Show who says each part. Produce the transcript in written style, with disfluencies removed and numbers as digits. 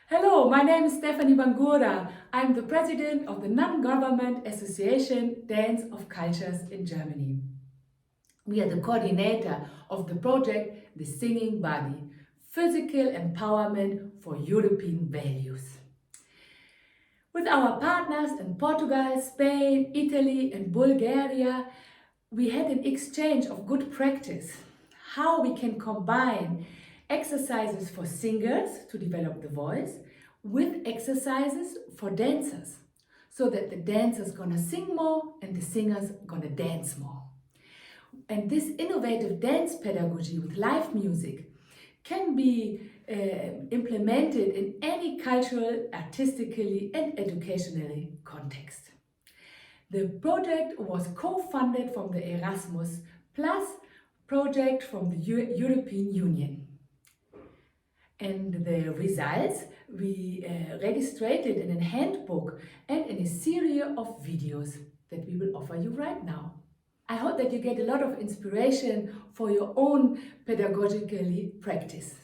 Speaker 1: Hello, my name is Stephanie Bangura. I'm the president of the non-government association Dance of Cultures in Germany. We are the coordinator of the project The Singing Body, Physical Empowerment for European Values. With our partners in Portugal, Spain, Italy and Bulgaria, we had an exchange of good practice, how we can combine exercises for singers to develop the voice with exercises for dancers, so that the dancers gonna sing more and the singers gonna dance more. And this innovative dance pedagogy with live music can be implemented in any cultural, artistically and educationally context. The project was co-funded from the Erasmus Plus project from the European Union. And the results we registered in a handbook and in a series of videos that we will offer you right now. I hope that you get a lot of inspiration for your own pedagogically practice.